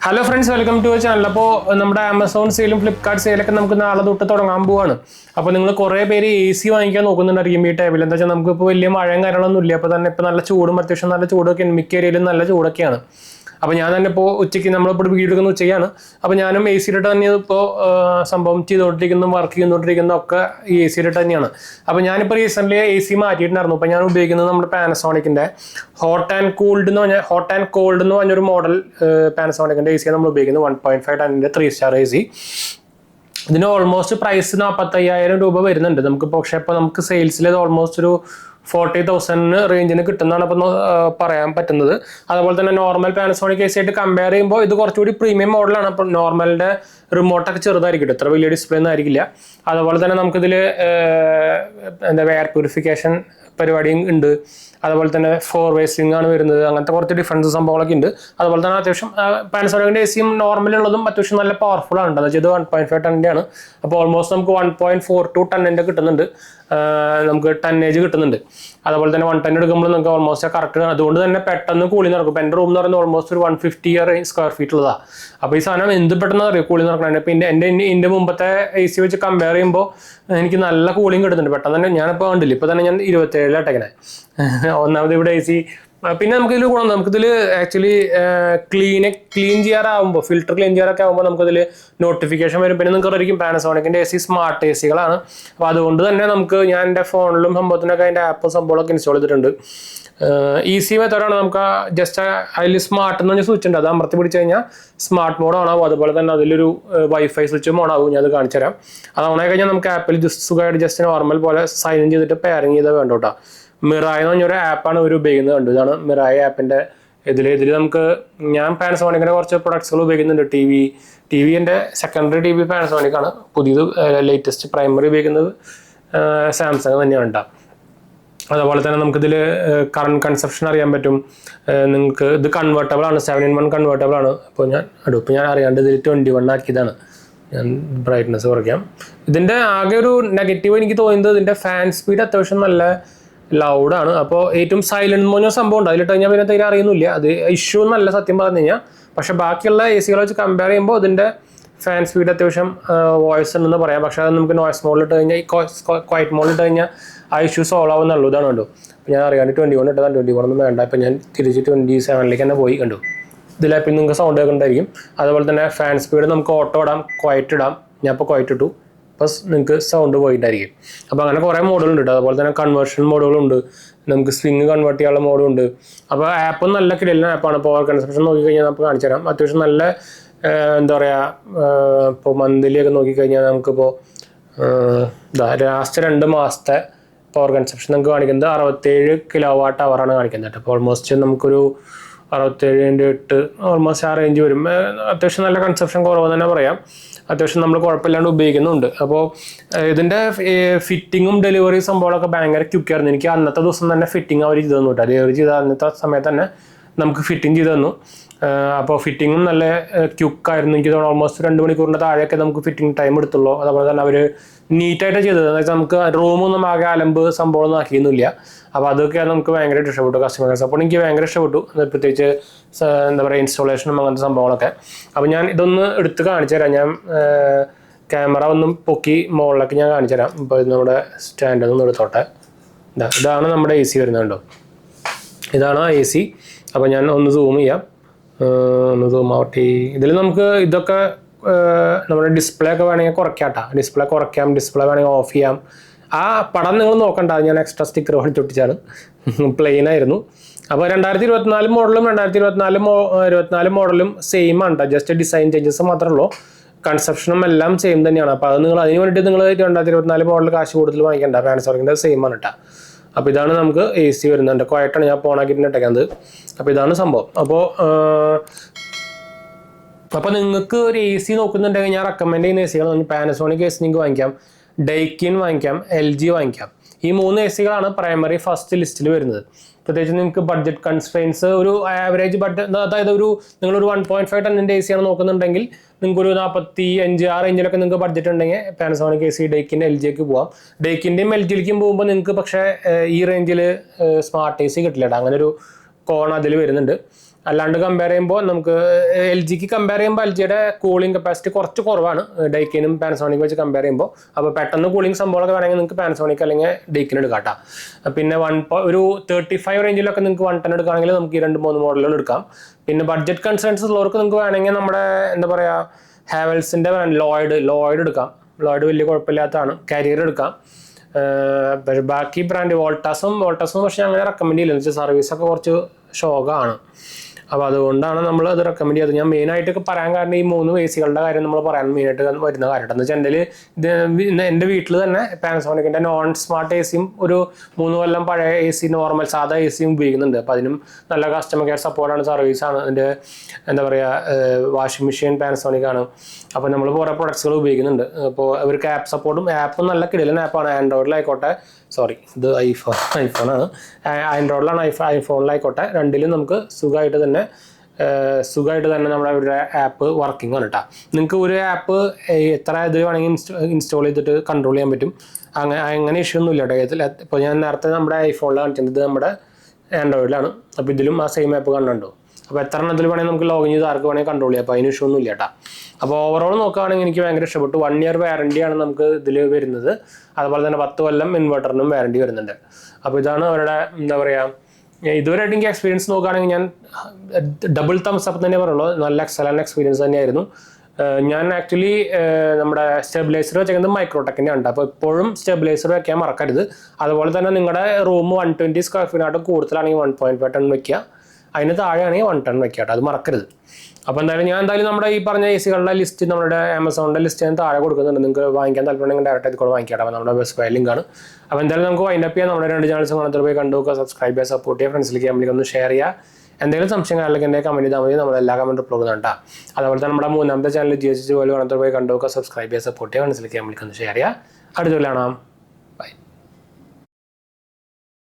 Hello friends, welcome to our channel. അപ്പോൾ നമ്മുടെ Amazon സെയിലും Flipkart സെയിലൊക്കെ നമുക്ക് നാളെ തൊട്ട് തുടങ്ങാൻ പോവാണ്. അപ്പോൾ നിങ്ങൾ കുറേ പേര് എ സി വാങ്ങിക്കാൻ നോക്കുന്നുണ്ടായിരിക്കും ഈ ടൈമിൽ. എന്താ വെച്ചാൽ നമുക്കിപ്പോൾ വലിയ മഴയും കാര്യങ്ങളൊന്നും ഇല്ല. അപ്പോൾ തന്നെ ഇപ്പോൾ നല്ല ചൂടും അത്യാവശ്യം നല്ല ചൂടൊക്കെ മിക്ക ഏരിയയിലും നല്ല ചൂടൊക്കെയാണ്. അപ്പോൾ ഞാൻ തന്നെ ഇപ്പോൾ ഉച്ചയ്ക്ക് നമ്മളിപ്പോൾ വീഡിയോ എടുക്കുന്ന ഉച്ചയ്ക്കാണ്. അപ്പോൾ ഞാനും എ സിയിലിട്ട് തന്നെ ഇപ്പോൾ സംഭവം ചെയ്തുകൊണ്ടിരിക്കുന്നതും വർക്ക് ചെയ്തുകൊണ്ടിരിക്കുന്നതും ഒക്കെ ഈ എ സിയിലിട്ട് തന്നെയാണ്. അപ്പോൾ ഞാനിപ്പോൾ റീസെൻ്റ്ലി എ സി മാറ്റിയിട്ടുണ്ടായിരുന്നു. അപ്പോൾ ഞാൻ ഉപയോഗിക്കുന്നത് നമ്മുടെ പാനസോണിക്കിൻ്റെ ഹോട്ട് ആൻഡ് കോൾഡ് എന്ന് പറഞ്ഞൊരു മോഡൽ പാനസോണിക്കിൻ്റെ എ സിയാണ് നമ്മൾ ഉപയോഗിക്കുന്നത്. 1.5 ടണ്ണിൻ്റെ 3 സ്റ്റാർ എ സി. ഇതിന് ഓൾമോസ്റ്റ് പ്രൈസ് 45,000 രൂപ വരുന്നുണ്ട് നമുക്ക്. പക്ഷേ ഇപ്പോൾ നമുക്ക് സെയിൽസിൽ ഇത് ഓൾമോസ്റ്റ് ഒരു 40,000 റേഞ്ചിന് കിട്ടുന്നതാണ് അപ്പോൾ പറയാൻ പറ്റുന്നത്. അതുപോലെ തന്നെ നോർമൽ പാനസോണിക് എ സി ആയിട്ട് കമ്പയർ ചെയ്യുമ്പോൾ ഇത് കുറച്ചുകൂടി പ്രീമിയം മോഡലാണ്. അപ്പോൾ നോർമലിൻ്റെ റിമോട്ടൊക്കെ ചെറുതായിരിക്കും, ഇത്ര വലിയ ഡിസ്പ്ലേ ഒന്നും ആയിരിക്കില്ല. അതുപോലെ തന്നെ നമുക്കിതിൽ എയർ പ്യൂരിഫിക്കേഷൻ പരിപാടിയും ഉണ്ട്. അതുപോലെ തന്നെ 4-way സ്വിംഗ് ആണ് വരുന്നത്. അങ്ങനത്തെ കുറച്ച് ഡിഫറൻസ് സംഭവങ്ങളൊക്കെ ഉണ്ട്. അതുപോലെ തന്നെ അത്യാവശ്യം പാനസോണിക്കിൻ്റെ എ സിയും നോർമലുള്ളതും അത്യാവശ്യം നല്ല പവർഫുൾ ആണ്. എന്താ വെച്ചാൽ ഇത് 1.5 ടണ്ണിൻ്റെ ആണ്. അപ്പോൾ ഓൾമോസ്റ്റ് നമുക്ക് 1.42 ടണ്ണിൻ്റെ കിട്ടുന്നുണ്ട്, നമുക്ക് ടന്നേജ് കിട്ടുന്നുണ്ട്. അതുപോലെ തന്നെ 1 ടൺ എടുക്കുമ്പോൾ നമുക്ക് ഓൾമോസ്റ്റ് കറക്റ്റ്. അതുകൊണ്ട് തന്നെ പെട്ടെന്ന് കൂളി നടക്കും. ഇപ്പോൾ എൻ്റെ റൂം എന്ന് പറയുന്നത് ഓൾമോസ്റ്റ് ഒരു 150 സ്ക്വയർ ഫീറ്റ് ഉള്ളതാണ്. അപ്പോൾ ഈ സാധനം എന്ത് പെട്ടെന്ന് അറിയാം കൂളി നടക്കണം. ഇപ്പോൾ എൻ്റെ മുമ്പത്തെ എ സി വെച്ച് കമ്പയർ ചെയ്യുമ്പോൾ എനിക്ക് നല്ല കൂളിങ് കിട്ടുന്നുണ്ട് പെട്ടെന്ന് തന്നെ. ഞാനിപ്പോൾ കണ്ടില്ല, ഇപ്പോൾ തന്നെ ഞാൻ 27 ഒന്നാമത് ഇവിടെ എ സി. പിന്നെ നമുക്കിതിൽ ഗുണം, നമുക്കിതിൽ ആക്ച്വലി ക്ലീൻ ചെയ്യാറാകുമ്പോൾ, ഫിൽറ്റർ ക്ലീൻ ചെയ്യാറൊക്കെ ആകുമ്പോൾ നമുക്കിതിൽ നോട്ടിഫിക്കേഷൻ വരും. പിന്നെ നിങ്ങൾക്ക് അറിയാം പാനസോണിക്കിൻ്റെ എ സി സ്മാർട്ട് എ സികളാണ്. അപ്പോൾ അതുകൊണ്ട് തന്നെ നമുക്ക് ഞാൻ എൻ്റെ ഫോണിലും സംഭവത്തിനൊക്കെ അതിൻ്റെ ആപ്പും സംഭവങ്ങളൊക്കെ ഇൻസ്റ്റാൾ ചെയ്തിട്ടുണ്ട്. ഈസി മെത്തേഡാണ്. നമുക്ക് ജസ്റ്റ് അതിൽ സ്മാർട്ട് എന്ന് പറഞ്ഞ സ്വിച്ച് ഉണ്ട്, അത് അമർത്തി പിടിച്ച് കഴിഞ്ഞാൽ സ്മാർട്ട് മോഡ് ഓണാവും. അതുപോലെ തന്നെ അതിലൊരു വൈഫൈ സ്വിച്ചും ഓണാവും. ഞാൻ അത് കാണിച്ചു തരാം. അത് ഓണായി കഴിഞ്ഞാൽ നമുക്ക് ആപ്പിൽ സുഖമായിട്ട് ജസ്റ്റ് നോർമൽ പോലെ സൈൻ ഇൻ ചെയ്തിട്ട് പെയറിങ് ചെയ്താൽ വേണ്ട കേട്ടോ. മിറായ് എന്ന് പറഞ്ഞൊരു ആപ്പാണ് ഇവർ ഉപയോഗിക്കുന്നത്. കണ്ടു, ഇതാണ് മിറായ് ആപ്പിൻ്റെ ഇതിൽ നമുക്ക് ഞാൻ പാനസോണിക്കിൻ്റെ കുറച്ച് പ്രൊഡക്ട്സുകൾ ഉപയോഗിക്കുന്നുണ്ട്. ടി വിൻ്റെ സെക്കൻഡറി ടി വി പാനസോണിക്കാണ്. പുതിയത് ലേറ്റസ്റ്റ് പ്രൈമറി ഉപയോഗിക്കുന്നത് സാംസങ് തന്നെയാണ് കേട്ടോ. അതുപോലെ തന്നെ നമുക്കിതിൽ കറണ്ട് കൺസപ്ഷൻ അറിയാൻ പറ്റും. നിങ്ങൾക്ക് ഇത് കൺവേർട്ടബിൾ ആണ്, 7-in-1 കൺവേർട്ടബിൾ ആണ്. അപ്പോൾ ഞാൻ അറിയാണ്ട് ഇതിൽ 21 ആക്കിയതാണ്. ഞാൻ ബ്രൈറ്റ്നസ് കുറയ്ക്കാം. ഇതിൻ്റെ ആകെ ഒരു നെഗറ്റീവ് എനിക്ക് തോന്നുന്നത് ഇതിൻ്റെ ഫാൻ സ്പീഡ് അത്യാവശ്യം നല്ല ലൗഡാണ്. അപ്പോൾ ഏറ്റവും സൈലൻറ്റ് എന്ന് പറഞ്ഞ സംഭവം ഉണ്ട്, അതിലിട്ട് കഴിഞ്ഞാൽ പിന്നെ തീരെ അറിയുന്നില്ല. അത് ഇഷ്യൂ എന്നല്ല സത്യം പറഞ്ഞു കഴിഞ്ഞാൽ. പക്ഷേ ബാക്കിയുള്ള എ സികളെ വെച്ച് കമ്പയർ ചെയ്യുമ്പോൾ ഇതിൻ്റെ ഫാൻ സ്പീഡ് അത്യാവശ്യം വോയിസ് ഉണ്ടെന്ന് പറയാം. പക്ഷേ അത് നമുക്ക് നോയ്സ് മോഡിലിട്ട് കഴിഞ്ഞാൽ, ക്വയറ്റ് മോഡിലിട്ട് കഴിഞ്ഞാൽ ആ ഇഷ്യൂ സോൾവ് ആവുന്നുള്ളൂ. ഇതാണ് കണ്ടു. അപ്പോൾ ഞാൻ അറിയാണ്ട് 21 ഇട്ടതാണ്. 21 ഒന്നും വേണ്ട. ഇപ്പോൾ ഞാൻ തിരിച്ച് 27 തന്നെ പോയി കണ്ടു. ഇതിലാപ്പിൽ നിങ്ങൾക്ക് സൗണ്ട് കേൾക്കുന്നുണ്ടായിരിക്കും. അതുപോലെ തന്നെ ഫാൻ സ്പീഡ് നമുക്ക് ഓട്ടോ ഇടാം, ക്വയറ്റ് ഇടാം. ഞാൻ ഇപ്പോൾ ക്വയറ്റ് ഇട്ടു, അപ്പോൾ നിങ്ങൾക്ക് സൗണ്ട് പോയിട്ടായിരിക്കും. അപ്പോൾ അങ്ങനെ കുറേ മോഡുകളുണ്ട് കേട്ടോ. അതുപോലെ തന്നെ കൺവേർഷൻ മോഡുകളുണ്ട്, നമുക്ക് സ്വിങ് കൺവേർട്ട് ചെയ്യാനുള്ള മോഡുണ്ട്. അപ്പോൾ ആപ്പ് നല്ല കിടലിന് ആപ്പാണ്. പവർ കൺസപ്ഷൻ നോക്കിക്കഴിഞ്ഞാൽ നമുക്ക് കാണിച്ചു തരാം. അത്യാവശ്യം നല്ല എന്താ പറയുക, ഇപ്പോൾ മന്ത്ലി ഒക്കെ നോക്കിക്കഴിഞ്ഞാൽ നമുക്കിപ്പോൾ ലാസ്റ്റ് 2 മാസത്തെ പവർ കൺസപ്ഷൻ നമുക്ക് കാണിക്കുന്നത് 67 kWh കാണിക്കുന്നത്. അപ്പോൾ ഓൾമോസ്റ്റ് നമുക്കൊരു 67x8 ഓൾമോസ്റ്റ് ആ റേഞ്ച് വരും. അത്യാവശ്യം നല്ല കൺസപ്ഷൻ കുറവ് തന്നെ പറയാം. അത്യാവശ്യം നമ്മൾ കുഴപ്പമില്ലാണ്ട് ഉപയോഗിക്കുന്നുണ്ട്. അപ്പോൾ ഇതിൻ്റെ ഫിറ്റിങ്ങും ഡെലിവറി സംഭവങ്ങളൊക്കെ ഭയങ്കര ക്യുക്കായിരുന്നു. എനിക്ക് അന്നത്തെ ദിവസം തന്നെ ഫിറ്റിംഗ് അവർ ചെയ്ത് തന്നു കേട്ടോ. ഡെലിവറി ചെയ്ത അന്നത്തെ സമയത്ത് തന്നെ നമുക്ക് ഫിറ്റിംഗ് ചെയ്ത് തന്നു. അപ്പോൾ ഫിറ്റിങ്ങും നല്ല ക്യുക്കായിരുന്നു. എനിക്ക് തോന്നുന്നു ഓൾമോസ്റ്റ് 2 മണിക്കൂറിൻ്റെ താഴെയൊക്കെ നമുക്ക് ഫിറ്റിംഗ് ടൈം എടുത്തുള്ളൂ. അതുപോലെ തന്നെ അവർ നീറ്റായിട്ട് ചെയ്തത്. അതായത് നമുക്ക് റൂമൊന്നും ആകെ അലമ്പ് സംഭവമൊന്നും ആക്കിയൊന്നുമില്ല. അപ്പോൾ അതൊക്കെ നമുക്ക് ഭയങ്കരമായിട്ട് ഇഷ്ടപ്പെട്ടു. കസ്റ്റമർ സപ്പോർട്ട് എനിക്ക് ഭയങ്കര ഇഷ്ടപ്പെട്ടു. പ്രത്യേകിച്ച് എന്താ പറയുക ഇൻസ്റ്റാളേഷനും അങ്ങനത്തെ സംഭവങ്ങളൊക്കെ. അപ്പോൾ ഞാൻ ഇതൊന്ന് എടുത്ത് കാണിച്ചു തരാം. ഞാൻ ക്യാമറ ഒന്നും പൊക്കി മുകളിലൊക്കെ ഞാൻ കാണിച്ചു തരാം. ഇപ്പോൾ ഇത് നമ്മുടെ സ്റ്റാൻഡിൽ നിന്ന് എടുത്തോട്ടെ. ഇതാണ് നമ്മുടെ എ സി വരുന്നുണ്ടോ, ഇതാണ് ആ എ സി. അപ്പോൾ ഞാൻ ഒന്ന് സൂം ചെയ്യാം, ഒന്ന് സൂം ഔട്ട്. ഇതിൽ നമുക്ക് ഇതൊക്കെ നമ്മുടെ ഡിസ്പ്ലേ ഒക്കെ വേണമെങ്കിൽ കുറയ്ക്കാം. ഡിസ്പ്ലേ കുറയ്ക്കാം, ഡിസ്പ്ലേ വേണമെങ്കിൽ ഓഫ് ചെയ്യാം. ആ പടം നിങ്ങൾ നോക്കണ്ട, ഞാൻ എക്സ്ട്രാ സ്റ്റിക്കർ വാങ്ങിച്ചൊട്ടിച്ചാണ്, പ്ലെയിൻ ആയിരുന്നു. അപ്പോൾ 2024 മോഡലും 2024 മോഡലും സെയിം ആണ് കേട്ടോ. ജസ്റ്റ് ഡിസൈൻ ചേഞ്ചസ് മാത്രമേ ഉള്ളൂ. കൺസെപ്ഷനും എല്ലാം സെയിം തന്നെയാണ്. അപ്പോൾ അത് നിങ്ങൾ അതിന് വേണ്ടിയിട്ട് നിങ്ങൾ 2024 മോഡൽ കാശ് കൂടുതൽ വാങ്ങിക്കേണ്ട. പാനസോണിക്കിൻ്റെ സെയിം ആണ് കേട്ടോ. അപ്പോൾ ഇതാണ് നമുക്ക് എ സി വരുന്നുണ്ട്. ക്വയറ്റാണ് ഞാൻ ഓണാക്കിയിട്ട് ഇട്ടേക്കുന്നത്. അപ്പോൾ ഇതാണ് സംഭവം. അപ്പോൾ നിങ്ങൾക്ക് ഒരു എ സി നോക്കുന്നുണ്ടെങ്കിൽ ഞാൻ റെക്കമെൻഡ് ചെയ്യുന്ന എ സികൾ പാനസോണിക് എ സി നിങ്ങൾക്ക് വാങ്ങിക്കാം, ഡൈക്കിൻ വാങ്ങിക്കാം, LG വാങ്ങിക്കാം. ഈ 3 എ സികളാണ് പ്രൈമറി ഫസ്റ്റ് ലിസ്റ്റിൽ വരുന്നത്. പ്രത്യേകിച്ച് നിങ്ങൾക്ക് ബഡ്ജറ്റ് കൺസ്ട്രെയിൻസ് ഒരു ആവറേജ് ബഡ്ജറ്റ്, അതായത് നിങ്ങളൊരു 1.5 ടണ്ണിൻ്റെ എ സിയാണ് നോക്കുന്നുണ്ടെങ്കിൽ നിങ്ങൾക്കൊരു 45 ആ റേഞ്ചിലൊക്കെ നിങ്ങൾക്ക് ബഡ്ജറ്റ് ഉണ്ടെങ്കിൽ പാനസോണിക് എ സി, ഡൈക്കിൻ്റെ, LGക്ക് പോകാം. ഡൈക്കിൻ്റെയും LGയിലേക്കും പോകുമ്പോൾ നിങ്ങൾക്ക് പക്ഷേ ഈ റേഞ്ചിൽ സ്മാർട്ട് എ സി കിട്ടില്ല കേട്ടോ. അങ്ങനെ ഒരു കോൺ അതിൽ വരുന്നുണ്ട്. അല്ലാണ്ട് കമ്പയർ ചെയ്യുമ്പോൾ നമുക്ക് എൽ ജിക്ക് കമ്പയർ ചെയ്യുമ്പോൾ എൽ ജിയുടെ കൂളിംഗ് കപ്പാസിറ്റി കുറച്ച് കുറവാണ് ഡൈക്കിനും പാനസോണിക് വെച്ച് കമ്പയർ ചെയ്യുമ്പോൾ. അപ്പോൾ പെട്ടെന്ന് കൂളിംഗ് സംഭവങ്ങളൊക്കെ വേണമെങ്കിൽ നിങ്ങൾക്ക് പാനസോണിക് അല്ലെങ്കിൽ ഡൈക്കിന് എടുക്കാം. പിന്നെ ഒരു 35 റേഞ്ചിലൊക്കെ നിങ്ങൾക്ക് 110 എടുക്കുകയാണെങ്കിൽ നമുക്ക് ഈ 2-3 മോഡലുകൾ എടുക്കാം. പിന്നെ ബഡ്ജറ്റ് കൺസേൺസ് ഉള്ളവർക്ക് നിങ്ങൾക്ക് വേണമെങ്കിൽ നമ്മുടെ എന്താ പറയുക ഹാവൽസിൻ്റെ ലോയിഡ് എടുക്കാം. ലോയിഡ് വലിയ കുഴപ്പമില്ലാത്തതാണ്. കാരിയർ എടുക്കാം. ബാക്കി ബ്രാൻഡ് വോൾട്ടാസും പക്ഷേ അങ്ങനെ റെക്കമെൻഡ് ചെയ്യില്ല. എന്ന് വെച്ചാൽ സർവീസൊക്കെ കുറച്ച് ഷോക്കാണ്. അപ്പോൾ അതുകൊണ്ടാണ് നമ്മൾ അത് റെക്കമെൻഡ് ചെയ്തത്. ഞാൻ മെയിനായിട്ടൊക്കെ പറയാൻ കാരണം ഈ 3 AC കളുടെ കാര്യം നമ്മൾ പറയാൻ മെയിനായിട്ട് വരുന്ന കാര്യമാണ്. എന്ന് വെച്ചാൽ എൻ്റെ വീട്ടിൽ തന്നെ പാനസോണിക്കിൻ്റെ നോൺ സ്മാർട്ട് AC ഒരു 3 കൊല്ലം പഴയ AC നോർമൽ സാധാ AC ഉപയോഗിക്കുന്നുണ്ട്. അപ്പോൾ അതിനും നല്ല കസ്റ്റമർ കെയർ സപ്പോർട്ടാണ്, സർവീസാണ്. അതിൻ്റെ എന്താ പറയുക വാഷിംഗ് മെഷീൻ പാനസോണിക്കാണ്. അപ്പോൾ നമ്മൾ കുറേ പ്രൊഡക്ട്സുകൾ ഉപയോഗിക്കുന്നുണ്ട്. അപ്പോൾ അവർക്ക് ആപ്പ് സപ്പോർട്ടും ആപ്പും നല്ല കിടിലൻ ആപ്പാണ്. ആൻഡ്രോയിഡിലായിക്കോട്ടെ, ഇത് ഐഫോണാണ്. ആൻഡ്രോയിഡിലാണ് ഐഫോണിലായിക്കോട്ടെ, രണ്ടിലും നമുക്ക് സുഖമായിട്ട് തന്നെ നമ്മുടെ അവരുടെ ആപ്പ് വർക്കിംഗ് ആണ് കേട്ടോ. നിങ്ങൾക്ക് ഒരു ആപ്പ് എത്ര ഇത് വേണമെങ്കിൽ ഇൻസ്റ്റാൾ ചെയ്തിട്ട് കൺട്രോൾ ചെയ്യാൻ പറ്റും. അങ്ങനെ ഇഷ്യൂ ഒന്നും ഇല്ല കേട്ടോ. ഇപ്പോൾ ഞാൻ നേരത്തെ നമ്മുടെ ഐഫോണിൽ കാണിച്ചത് നമ്മുടെ ആൻഡ്രോയിഡിലാണ്. അപ്പോൾ ഇതിലും ആ സെയിം ആപ്പ് കണ്ടുണ്ടോ. അപ്പോൾ എത്ര എണ്ണത്തിൽ വേണമെങ്കിൽ നമുക്ക് ലോഗിൻ ചെയ്ത് ആർക്ക് വേണമെങ്കിൽ കൺട്രോൾ ചെയ്യാം. അപ്പോൾ അതിന് ഇഷ്യൂ ഒന്നും ഇല്ല കേട്ടോ. അപ്പോൾ ഓവറോൾ നോക്കുകയാണെങ്കിൽ എനിക്ക് ഭയങ്കര ഇഷ്ടപ്പെട്ടു. 1 ഇയർ വാറണ്ടിയാണ് നമുക്ക് ഇതിൽ വരുന്നത്. അതുപോലെ തന്നെ 10 കൊല്ലം ഇൻവെർട്ടറിനും വാറണ്ടി വരുന്നുണ്ട്. അപ്പോൾ ഇതാണ് അവരുടെ എന്താ പറയുക ഇതുവരെയായിട്ട് എനിക്ക് എക്സ്പീരിയൻസ് നോക്കുകയാണെങ്കിൽ ഞാൻ ഡബിൾ തംസ് അപ്പ് തന്നെ പറയുള്ളൂ. നല്ല എക്സലന്റ് എക്സ്പീരിയൻസ് തന്നെയായിരുന്നു. ഞാൻ ആക്ച്വലി നമ്മുടെ സ്റ്റെബിലൈസർ വെച്ചേക്കുന്നത് മൈക്രോടെക്കിൻ്റെ ഉണ്ട്. അപ്പോൾ എപ്പോഴും സ്റ്റെബിലൈസർ വെക്കാൻ മറക്കരുത്. അതുപോലെ തന്നെ നിങ്ങളുടെ റൂം 120 സ്ക്വയർ ഫീറ്റിനായിട്ട് കൂടുതലാണെങ്കിൽ 1.5 ടൺ വെക്കുക. അതിന് താഴെയാണെങ്കിൽ 1 ടൺ വെക്കാം. അത് മറക്കരുത്. അപ്പോൾ ഞാൻ നമ്മുടെ ഈ പറഞ്ഞ AC കളുടെ ലിസ്റ്റ് നമ്മുടെ ആമസോണിൻ്റെ ലിസ്റ്റ് ഞാൻ താഴെ കൊടുക്കുന്നുണ്ട്. നിങ്ങൾക്ക് വാങ്ങിക്കാൻ താല്പര്യമുണ്ടെങ്കിൽ ഡയറക്റ്റ് ഇത് കൂടെ വാങ്ങിക്കാം. അപ്പോൾ നമ്മുടെ വെബ്സൈറ്റ് ലിങ്കാണ്. അപ്പോൾ നമുക്ക് വൈൻഡപ്പ് ചെയ്യാം. നമ്മുടെ 2 ചാനൽസ് കാണാത്ത പോയി കണ്ടുനോക്കുക, സബ്സ്ക്രൈബ് ചെയ്യുക, സപ്പോർട്ട് ചെയ്യുക, ഫ്രണ്ട്സിലേക്ക് ഫാമിലിക്ക് ഒന്ന് ഷെയർ ചെയ്യുക. എന്തെങ്കിലും സംശയം അല്ലെങ്കിൽ എൻ്റെ കമൻറ്റ് ചെയ്താൽ മതി. നമ്മളെല്ലാ കമൻറ്റ് റിപ്ലൈ ചെയ്യുന്നുണ്ട്. അതുപോലെ തന്നെ നമ്മുടെ 3ാമത്തെ ചാനൽ GH പോലെ കാണാത്ത പോയി കണ്ടുനോക്കുക, സബ്സ്ക്രൈബ് ചെയ്യുക, സപ്പോർട്ട് ചെയ്യുക, ഫ്രണ്ട്സിലേക്ക് ഫാമിലിക്ക് ഒന്ന് ഷെയർ ചെയ്യുക. അടുത്ത കാണാം.